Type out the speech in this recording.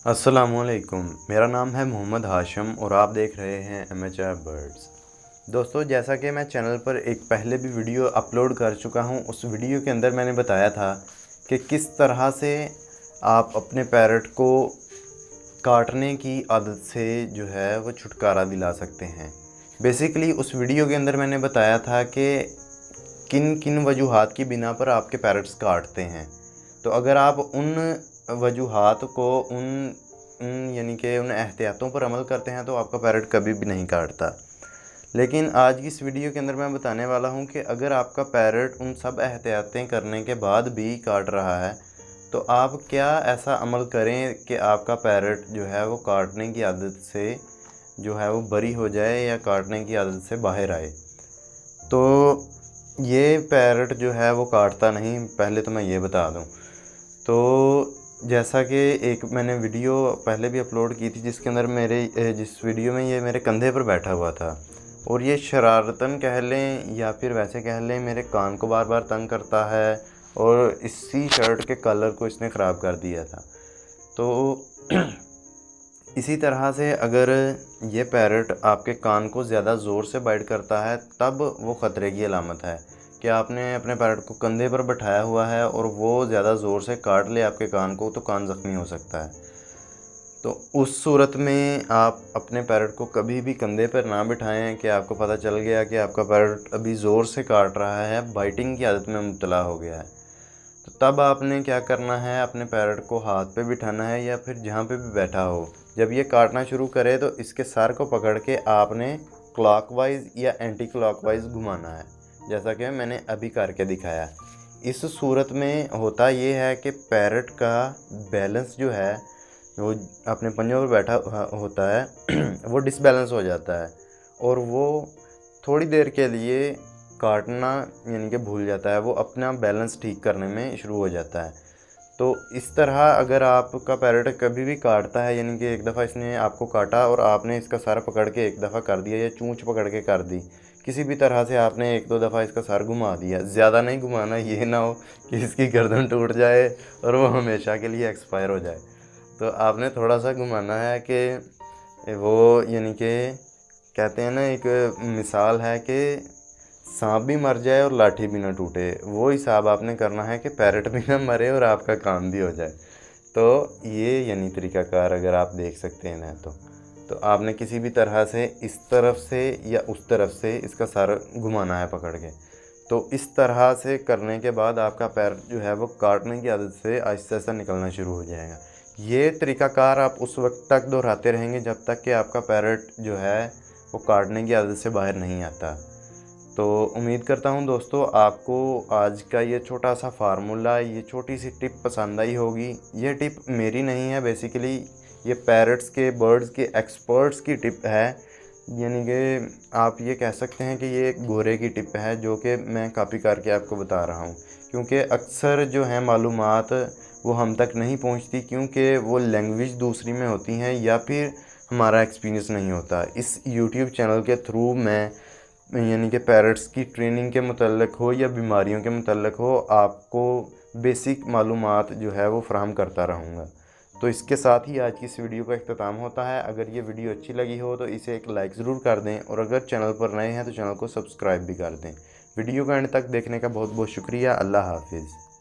अस्सलामुअलैकुम, मेरा नाम है मोहम्मद हाशिम और आप देख रहे हैं MHR बर्ड्स। दोस्तों, जैसा कि मैं चैनल पर एक पहले भी वीडियो अपलोड कर चुका हूं, उस वीडियो के अंदर मैंने बताया था कि किस तरह से आप अपने पैरट को काटने की आदत से जो है वो छुटकारा दिला सकते हैं। बेसिकली उस वीडियो के अंदर मैंने बताया था कि किन किन वजूहात की बिना पर आपके पैरट्स काटते हैं। तो अगर आप उन वजूहात को यानी कि उन एहतियातों पर अमल करते हैं तो आपका पैरट कभी भी नहीं काटता। लेकिन आज की इस वीडियो के अंदर मैं बताने वाला हूं कि अगर आपका पैरट उन सब एहतियातें करने के बाद भी काट रहा है तो आप क्या ऐसा अमल करें कि आपका पैरट जो है वो काटने की आदत से जो है वो बरी हो जाए या काटने की आदत से बाहर आए। तो ये पैरट जो है वो काटता नहीं, पहले तो मैं ये बता दूं। तो जैसा कि एक मैंने वीडियो पहले भी अपलोड की थी जिसके अंदर जिस वीडियो में ये मेरे कंधे पर बैठा हुआ था और ये शरारतन कह लें या फिर वैसे कह लें मेरे कान को बार बार तंग करता है और इसी शर्ट के कलर को इसने ख़राब कर दिया था। तो इसी तरह से अगर ये पैरट आपके कान को ज़्यादा ज़ोर से बाइट करता है तब वो ख़तरे की अलामत है कि आपने अपने पैरट को कंधे पर बैठाया हुआ है और वो ज़्यादा ज़ोर से काट ले आपके कान को, तो कान ज़ख्मी हो सकता है। तो उस सूरत में आप अपने पैरट को कभी भी कंधे पर ना बिठाएं कि आपको पता चल गया कि आपका पैरट अभी ज़ोर से काट रहा है, बाइटिंग की आदत में मुब्तला हो गया है। तो तब आपने क्या करना है, अपने पैरट को हाथ पे बिठाना है या फिर जहाँ पे भी बैठा हो, जब ये काटना शुरू करे तो इसके सर को पकड़ के आपने क्लॉकवाइज या एंटी क्लॉकवाइज घुमाना है, जैसा कि मैंने अभी करके दिखाया। इस सूरत में होता ये है कि पैरट का बैलेंस जो है वो अपने पंजों पर बैठा होता है वो डिसबैलेंस हो जाता है और वो थोड़ी देर के लिए काटना यानी कि भूल जाता है, वो अपना बैलेंस ठीक करने में शुरू हो जाता है। तो इस तरह अगर आपका पैरट कभी भी काटता है, यानी कि एक दफ़ा इसने आपको काटा और आपने इसका सर पकड़ के एक दफ़ा कर दिया या चूंच पकड़ के कर दी, किसी भी तरह से आपने एक दो दफ़ा इसका सर घुमा दिया, ज़्यादा नहीं घुमाना, ये ना हो कि इसकी गर्दन टूट जाए और वो हमेशा के लिए एक्सपायर हो जाए। तो आपने थोड़ा सा घुमाना है कि वो यानी कि कहते हैं ना, एक मिसाल है कि सांप भी मर जाए और लाठी भी ना टूटे, वो हिसाब आपने करना है कि पैरट भी ना मरे और आपका काम भी हो जाए। तो ये यानी तरीक़ाकार अगर आप देख सकते हैं ना तो आपने किसी भी तरह से इस तरफ से या उस तरफ से इसका सर घुमाना है पकड़ के। तो इस तरह से करने के बाद आपका पैर जो है वो काटने की आदत से आहिस्ता आहिस्ता निकलना शुरू हो जाएगा। ये तरीक़ाकार आप उस वक्त तक दोहराते रहेंगे जब तक कि आपका पैरट जो है वो काटने की आदत से बाहर नहीं आता। तो उम्मीद करता हूँ दोस्तों आपको आज का ये छोटा सा फार्मूला, ये छोटी सी टिप पसंद आई होगी। ये टिप मेरी नहीं है, बेसिकली ये पैरट्स के बर्ड्स के एक्सपर्ट्स की टिप है, यानी कि आप ये कह सकते हैं कि ये एक गोरे की टिप है जो कि मैं कॉपी करके आपको बता रहा हूँ, क्योंकि अक्सर जो है मालूमात वो हम तक नहीं पहुँचती, क्योंकि वो लैंग्वेज दूसरी में होती हैं या फिर हमारा एक्सपीरियंस नहीं होता। इस यूट्यूब चैनल के थ्रू मैं यानी कि पैरट्स की ट्रेनिंग के मुतल्लिक़ हो या बीमारियों के मुतल्लिक़ हो, आपको बेसिक मालूमात जो है वो फ़राहम करता रहूँगा। तो इसके साथ ही आज की इस वीडियो का इख्तिताम होता है। अगर ये वीडियो अच्छी लगी हो तो इसे एक लाइक ज़रूर कर दें और अगर चैनल पर नए हैं तो चैनल को सब्सक्राइब भी कर दें। वीडियो का एंड तक देखने का बहुत बहुत शुक्रिया। अल्लाह हाफिज़।